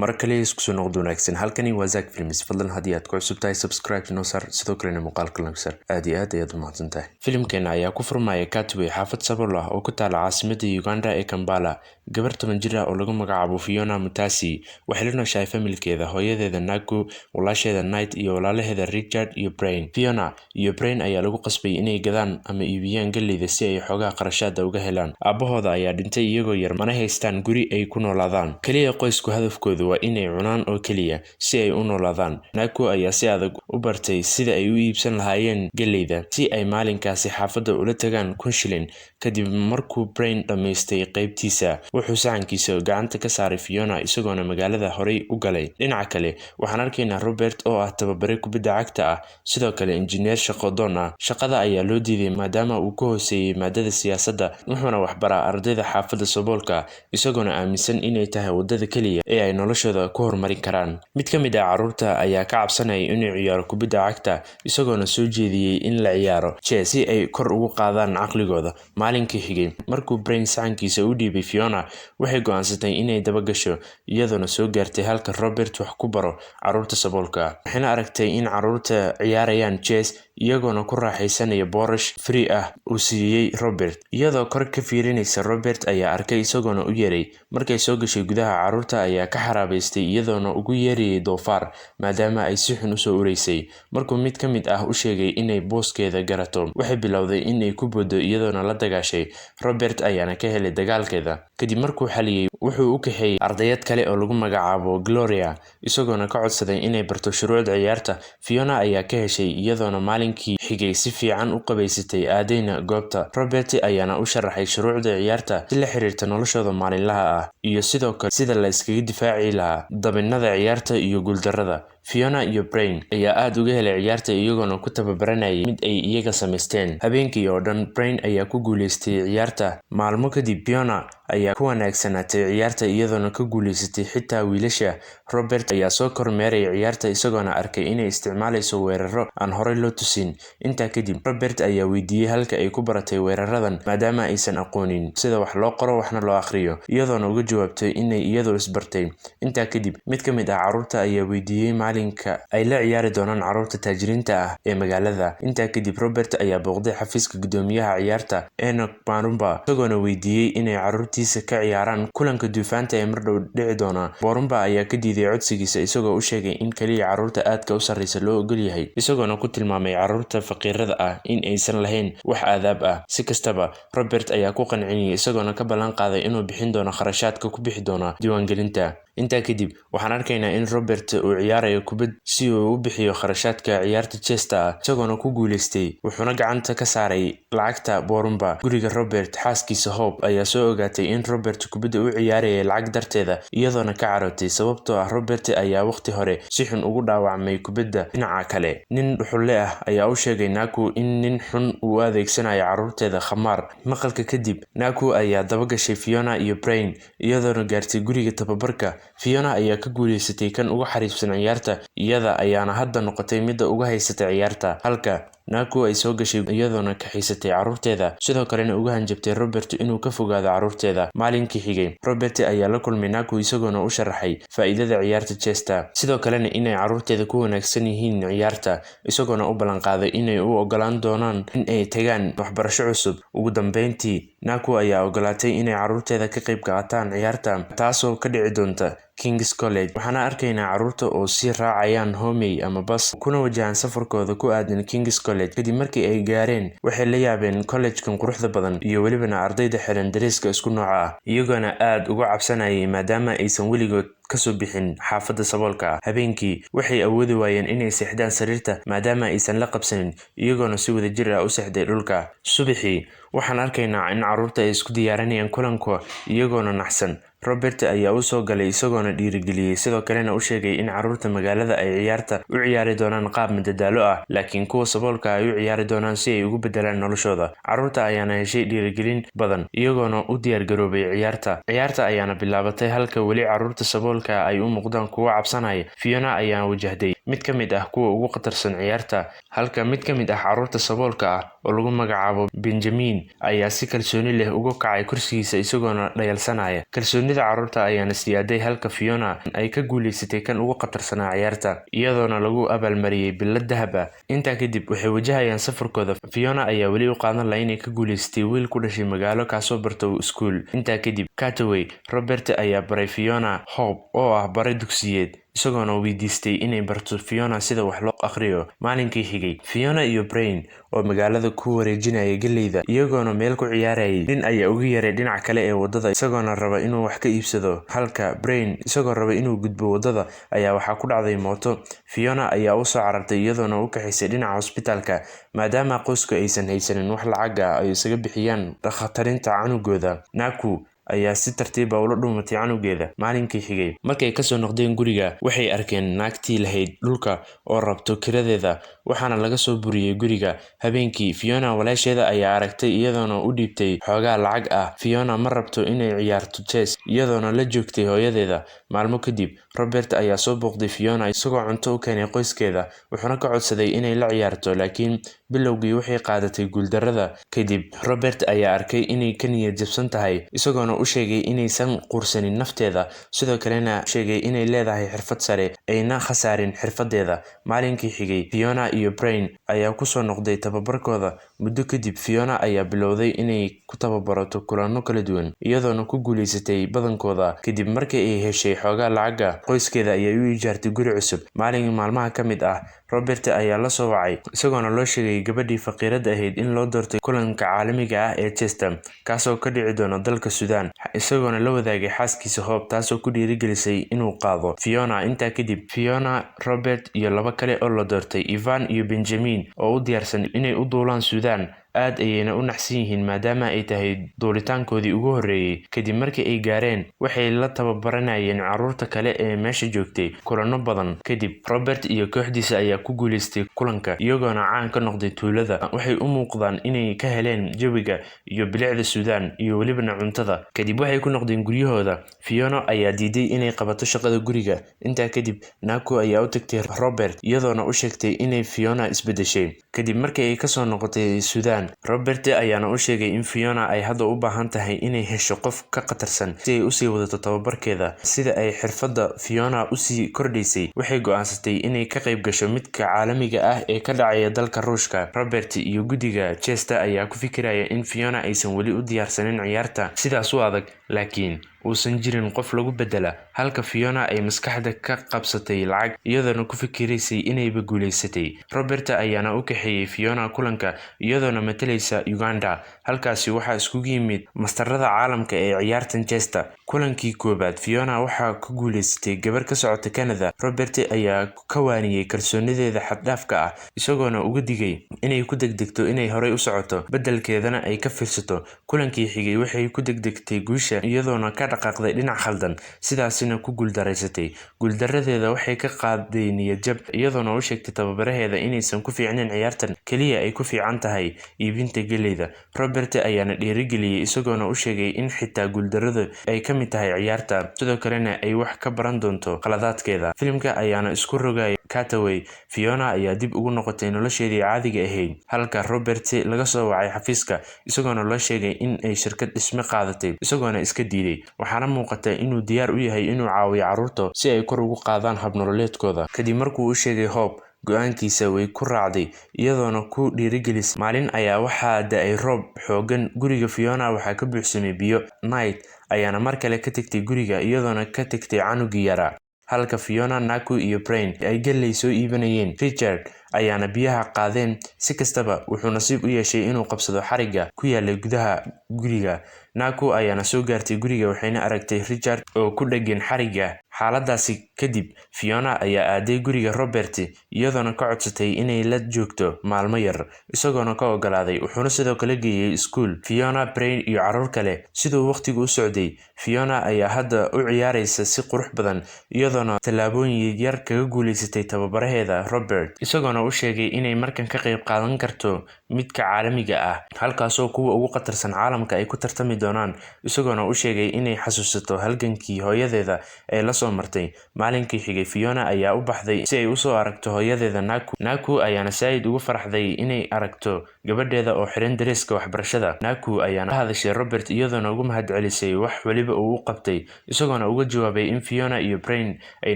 markale isku soo noqdo wanaagsan halkani waa Zack Films fadlan haddii aad ku cusub tahay subscribe noo sar sidoo kale muuqaalka like sar aad iyo aad ayaad u mahadsantahay. Filimkeena ayaa ku furmaya Katwe xaafad sabool ah oo ku taala caasimadda Uganda ee Kampala. gabar 10 jir ah oo lagu magacaabo Fiona Mutasi waxay la nooshahay familkeeda hooyadeeda Naku, walaasheeda Night iyo walaalaheeda Richard iyo Brain. Fiona iyo Brain ayaa lagu qasbay inay gadaan ama iibiyaan galleyda si ay xogaa qarashaad uga helaan. Aabahooda ayaa dhintay iyagoo yar mana haystaan guri ay ku noolaadaan. Kaliya qoysku hadafkoodu waa inay cunaan oo kaliya si ay u noolaadaan. Naku ayaa si adag u bartay sida ay u iibsan lahaayeen galleyda si ay maalinkaasi xaafadda ula tagaan 1,000 shilin. Kadib markuu Brain dhamaystay qaybtiisa wuxuu saxankiisa gacanta ka saaray Fiona isagoona magaalada horey u galay. Dhinaca kale waxaan arkaynaa Robert oo ah tababare kubadda cagta ah sidoo kale injineer shaqo doon ah. Shaqada ayaa loo diiday maadaama uu ka hooseeyay maadada siyaasadda wuxuuna waxbaraa ardayda xaafadda saboolka isagoona aaminsan inay tahay wadada kaliya ee ay noloshooda ku horumarin karaan. Mid ka mid ah carruurta ayaa ka cabsanaya inuu ciyaaro kubadda cagta isagoona soo jeediyay in la ciyaaro chess si ay kor ugu qaadaan caqligooda. Maalinkii xigay markuu Brain saxankiisa u dhiibay Fiona waxay go'aansatay inay daba gasho iyadoona soo gaartay halka Robert wax ku baro carruurta saboolka. Waxayna aragtay in carruurta ciyaarayaan chess iyagoona ku raaxaysanaya boorash free ah uu siiyay Robert. Iyadoo kor ka fiirinaysa Robert ayaa arkay isagoona u yeeray. Markay soo gashay gudaha carruurta ayaa ka xaraabaystay iyadoona ugu yeerayay doofaar maadaama ay si xun u soo ureysay. Markuu mid ka mid ah u sheegay inay booskeeda garato waxay bilowday inay ku boodo iyadoona la dagaashay. Robert ayaana ka helay dagaalkeeda. Kadib markuu xaliyay wuxuu u kaxeeyay ardayad kale oo lagu magacaabo Gloria isagoona ka codsaday inay barto shuruucda ciyaarta. Fiona ayaa ka heshay iyadoona maalinkii xigay si fiican u qabaysatay aadayna goobta. Robert ayaana u sharaxay shuruucda ciyaarta si la xiriirta noloshooda maalinlaha ah iyo sidoo kale sida la iskaga difaaci lahaa dabinnada ciyaarta iyo guuldarrada. Fiona iyo Brain ayaa aad uga helay ciyaarta iyagoona ku tababaranayay mid ay iyaga samaysteen. Habeenkii oo dhan Brain ayaa ku guuleystay ciyaarta. Maalmo kadib Fiona ayaa ku wanaagsanaatay ciyaarta iyadoona ka guuleysatay xitaa wiilasha. Robert ayaa soo kormeeray ciyaarta isagoona arkay inay isticmaalayso weeraro aan horey loo tusin. Intaa kadib Robert ayaa weydiiyay halka ay ku baratay weeraradan maadaama aysan aqoonin sida wax loo qoro waxna loo akhriyo iyadoona uga jawaabtay inay iyadu isbartay. Intaa kadib mid ka mid ah carruurta ayaa weydiiyay maalinka ay la ciyaari doonaan carruurta taajiriinta ah ee magaalada. Intaa kadib Robert ayaa booqday xafiiska gudoomiyaha ciyaarta Enoch Barumba isagoona weydiiyay inay carruurtiisa ka ciyaaraan kulanka duufaanta ee mardhow dhici doona. Barumba ayaa ka diiday codsigiisa isagoo u sheegay in kaliya carruurta aadka u sarreysa loo ogol yahay isagoona ku tilmaamay carruurta faqiirada ah in aysan lahayn wax aadaab ah. Si kastaba Robert ayaa ku qancinayay isagoona ka ballan qaaday inuu bixin doono kharashaadka ku bixi doona diiwaangelinta. Intaa kadib waxaan arkaynaa in Robert uu ciyaarayo kubad si uu u bixiyo kharashaadka ciyaarta chesta ah isagoona ku guuleystay wuxuuna gacanta ka saaray lacagta Barumba. Guriga Robert xaaskiisa Hope ayaa soo ogaatay in Robert kubadda u ciyaarayay lacag darteeda iyadoona ka carootay sababtoo ah Robert ayaa waqti hore si xun ugu dhaawacmay kubadda. Dhinaca kale nin dhuxule ah ayaa u sheegay Naku in nin xun uu adeegsanayo carruurteeda khamaar. Maqalka kadib Naku ayaa daba gashay Fiona iyo Brain iyadoona gaartay guriga tababarka. Fiona ayaa ka guuleysatay kan ugu xariifsan ciyaarta iyada ayaana hadda noqotay midda uga haysata ciyaarta halka Naku ay soo gashay iyadoona ka xiisatay carruurteeda sidoo kalena uga hanjabtay Robert inuu ka fogaado carruurteeda. Maalinkii xigay Robert ayaa la kulmay Naku isagoona u sharaxay faa'iidada ciyaarta chesta sidoo kalena inay carruurteeda ku wanaagsan yihiin ciyaarta isagoona u ballan qaaday inay u ogolaan doonaan in ay tagaan waxbarasho cusub. Ugu dambeyntii Naku ayaa ogolaatay inay carruurteeda ka qayb qaataan ciyaarta taasoo ka dhici doonta King's College. waxaana arkaynaa carruurta oo sii raacayaan homey ama bas kuna wajahan safarkooda ku aadan King's College. Kadib markii ay gaareen waxay la yaabeen collegekan quruxda badan iyo welibana ardayda xiran dareeska isku nooca ah iyagoona aad uga cabsanayay maadaama aysan weligood kasoo bixin xaafadda saboolka. Habeenkii waxay awoodi waayeen inay seexdaan sariirta maadaama aysan la qabsanin iyagoona si wadajir ah u seexday dhulka. Subaxii waxaan arkaynaa in carruurta ay isku diyaarinayaan kulanka iyagoona naxsan. Robert ayaa u soo galay isagoona dhiirigeliyay sidoo kalena u sheegay in carruurta magaalada ay ciyaarta u ciyaari doonaan qaab madadaalo ah laakiin kuwa saboolka ay u ciyaari doonaan si ay ugu bedelaan noloshooda. Carruurta ayaana heshay dhiirigelin badan iyagoona u diyaar garoobay ciyaarta. Ciyaarta ayaana bilaabatay halka weli carruurta saboolka ay u muuqdaan kuwo cabsanaya. Fiona ayaa wajahday mid ka mid ah kuwa ugu khatarsan ciyaarta, halka mid ka mid ah carruurta saboolka ah oo lagu magacaabo Benjamin ayaa si kalsooni leh uga kacay kursigiisa isagoona dhayalsanaya. Kalsoonida carruurta ayaana siyaaday halka Fiona ay ka guuleysatay kan ugu khatarsanaa ciyaarta, iyadoona lagu abaalmariyay billad dahab ah. Intaa kadib waxay wajahayaan safarkooda. Fiona ayaa weli u qaadan lahayd inay ka guuleysatay wiil ku dhashay magaalo kaasoo barta iskuul. Intaa kadib, Cutaway, Robert ayaa baray Fiona Hope oo ah bare dugsiyeed, isagoona weydiistay inay barto Fiona sida wax loo akhriyo. Maalinkii xigay, Fiona iyo Brian oo magaalada ku wareejinaya galleyda iyagoona meel ku ciyaarayay, nin ayaa uga yeeray dhinaca kale ee wadada isagoona raba inuu wax ka iibsado, halka Brian isagoo raba inuu gudbo wadada ayaa waxaa ku dhacday mooto. Fiona ayaa u soo carartay iyadoona u kaxaysay dhinaca cusbitaalka maadaama qoysku aysan haysanin wax lacag ah ay isaga bixiyaan dhakhaatiirta canugooda. Naku ayaa si tartiib ah ula dhuumatay canugeeda. Maalinkii xigay, markay ka soo noqdeen guriga, waxay arkeen naagtii lahayd dhulka oo rabto kiradeeda, waxaana laga soo buriyay guriga. Habeenkii, Fiona walaasheeda ayaa aragtay iyadoona u dhiibtay xoogaa lacag ah. Fiona ma rabto inay ciyaarto chess iyadoona la joogtay hooyadeeda. Maalmo kadib, Robert ayaa soo booqday Fiona isagoo cunto u keenay qoyskeeda, wuxuuna ka codsaday inay la ciyaarto, laakiin bilowgii waxay qaadatay guuldarrada. Kadib, Robert ayaa arkay inay ka niyad jabsan tahay, isagoona u sheegay inaysan quursanin nafteeda, sidoo kalena sheegay inay leedahay xirfad sare ayna khasaarin xirfadeeda. Maalinkii xigay, Fiona iyo Brian ayaa ku soo noqday tababarkooda. Muddo kadib, Fiona ayaa bilowday inay ku tababarato kulanno kala duwan, iyadoona ku guuleysatay badankooda. Kadib markii ay heshay xoogaa lacag ah, qoyskeeda ayay u ijaartay guri cusub. Maalin maalmaha ka mid ah, Robert ayaa la soo wacay isagoona loo sheegay gabadhii faqiirada ahayd in loo doortay kulanka caalamiga ah ee Chester, kaasoo ka dhici doona dalka Suudaan, isagoona la wadaagay xaaskiisa Hope, taasoo ku dhiirigelisay inuu qaado Fiona. Intaa kadib, Fiona, Robert iyo laba kale oo la doortay, Ivan iyo Benjamin, oo u diyaarsan inay u duulaan Suudaan, aad ayayna u naxsan yihiin maadaama ay tahay duulitaankoodii ugu horreeyay. Kadib markii ay gaareen, waxay la tababaranayeen carruurta kale ee meesha joogtay kulanno badan. Kadib, Robert iyo kooxdiisa ayaa ku guuleystay kulanka, iyagoona caan ka noqday tuulada. Waxay u muuqdaan inay ka heleen jawiga iyo bilicda Suudaan iyo welibana cuntada. Kadib waxay ku noqdeen guryahooda. Fiona ayaa diiday inay qabato shaqada guriga. Intaa kadib, Naku ayaa u tagtay Robert iyadoona u sheegtay inay Fiona isbedeshay. Kadib markii ay ka soo noqotay Suudaan, Robert ayaana u sheegay in Fiona ay hadda u baahan tahay inay hesho qof ka khatarsan si ay u sii wadato tababarkeeda. Sida ay xirfadda Fiona u sii kordhaysay, waxay go'aansatay inay ka qayb gasho midka caalamiga ah ee ka dhacaya dalka Ruushka. Robert iyo guddiga Chester ayaa ku fikiraya in Fiona aysan weli u diyaarsanin ciyaarta sidaas u adag, laakiin uusan jirin qof lagu bedela, halka Fiona ay maskaxda ka qabsatay lacag iyadoona ku fikiraysay inayba guuleysatay. Robert ayaana u kaxeeyay Fiona kulanka iyadoona matalaysa Uganda. Halkaasi waxaa iskugu yimid mastarada caalamka ee ciyaartan Chester. Kulankii koobaad, Fiona waxaa ku guuleysatay gabar ka socota Canada. Robert ayaa ka waaniyay kalsoonideeda xad-dhaafka ah, isagoona uga digay inay ku degdegto inay horey u socoto, beddelkeedana ay ka fiirsato. Kulankii xigay waxay ku degdegtay guusha iyadoona ka dhaqaaqday dhinac khaldan, sidaasina ku guuldareysatay. Guuldaradeeda waxay ka qaaday niyad jab, iyadoona u sheegtay tababaraheeda inaysan ku fiicnayn ciyaartan, kaliya ay ku fiican tahay iibinta galleyda. Robert ayaana dhiirigeliyay isagoona u sheegay in xitaa guuldarradu ay ka mid tahay ciyaarta, sidoo kalena ay wax ka baran doonto khaladaadkeeda. Filimka ayaana isku rogay Cutaway. Fiona ayaa dib ugu noqotay nolosheedii caadiga ahayd, halka Robert laga soo wacay xafiiska isagoona loo sheegay in ay shirkad dhisme qaadatay, isagoona iska diiday. Waxaana muuqata inuu diyaar u yahay inuu caawiyo carruurta si ay kor ugu qaadaan hab nololeedkooda. Kadib markuu u sheegay Hope, go'aankiisa way ku raacday iyadoona ku dhiirigelisay. Maalin ayaa waxaa da'ay roob xooggan, guriga Fiona waxaa ka buuxsamay biyo. Night ayaana mar kale ka tagtay guriga iyadoona ka tagtay canugii yaraa, halka Fiona, Naku iyo Brian ay galley soo iibinayeen. Richard ayaana biyaha qaadeen. Si kastaba, wuxuu nasiib u yeeshay inuu qabsado xarigga ku yaallay gudaha guriga. Naku ayaana soo gaartay guriga waxayna aragtay Richard oo ku dheggan xarigga. Xaaladaasi kadib, Fiona ayaa aaday guriga Robert iyadoona ka codsatay inay la joogto maalmo yar, isagoona ka ogolaaday. Wuxuuna sidoo kale geeyay iskuul Fiona, Brian iyo carruur kale. Siduu waqtigu u socday, Fiona ayaa hadda u ciyaaraysa si qurux badan, iyadoona tallaabooyin yar kaga guuleysatay tababaraheeda Robert, isagoona u sheegay inay markan ka qayb qaadan karto midka caalamiga ah, halkaasoo kuwa ugu khatarsan caalamka ay ku tartami doonaan. Isagoona u sheegay inay xasuusato halgankii hooyadeeda ee la soo soo martay. Maalinkii xigay Fiona ayaa u baxday si ay u soo aragto hooyadeeda Naku ayaana Said ugu farxday inay aragto gabadheeda oo xiran dareeska waxbarashada. Naku ayaana la hadashay Robert iyadoona ugu mahadcelisay wax waliba uu u qabtay, isagoona uga jawaabay in Fiona iyo Brian ay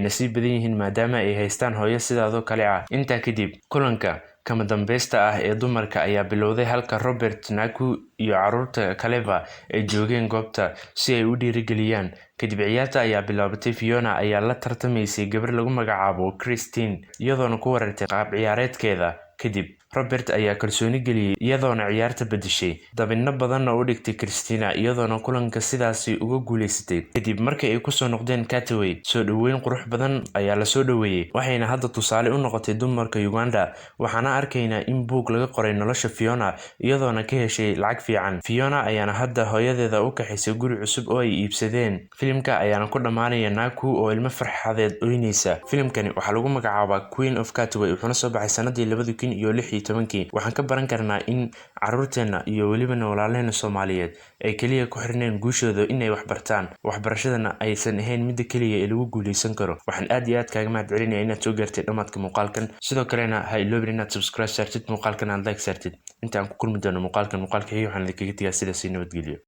nasiib badan yihiin maadaama ay haystaan hooyo sidaadoo kale ah. Intaa kadib, kulanka kama dambaysta ah ee dumarka ayaa bilowday halka Robert, Naku iyo carruurta kaleba ay joogeen goobta si ay u dhiirigeliyaan. Kadib ciyaarta ayaa bilaabatay. Fiona ayaa la tartamaysay gabar lagu magacaabo Christine iyadoona ku wareertay qaab ciyaareedkeeda. Kadib Robert ayaa kalsooni geliyay iyadoona ciyaarta bedeshay, dabinno badanna u dhigtay Christina iyadoona kulanka sidaasi uga guuleysatay. Kadib markii ay kusoo noqdeen Kataway, soo dhaweyn qurux badan ayaa la soo dhaweeyay, waxayna hadda tusaale u noqotay dumarka Uganda. Waxaana arkaynaa in buug laga qoray nolosha Fiona iyadoona ka heshay lacag fiican. Fiona ayaana hadda hooyadeeda u kaxaysay guri cusub oo ay iibsadeen. Filimka ayaana ku dhammaanaya Naku oo ilmo farxadeed oynaysa. Filimkani waxaa lagu magacaabaa Queen of Kataway, wuxuuna soo baxay sanadii 2016. Waxaan ka baran karnaa in carruurteena iyo weliba walaalaheenna Soomaaliyeed ay kaliya ku xirneen guushooda inay wax bartaan, waxbarashadana aysan ahayn midda kaliya ee lagu guuleysan karo. Waxaan aad iyo aad kaaga mahadcelinayaa inaad soo gaartay dhammaadka muuqaalkan. Sidoo kalena ha iloobin inaad subscribe saartid muuqaalkan, aad like saartid. Inta aan ku kulmi doono muuqaalka xiga waxaan idinkaga tegaa sidaas nabadgelyo.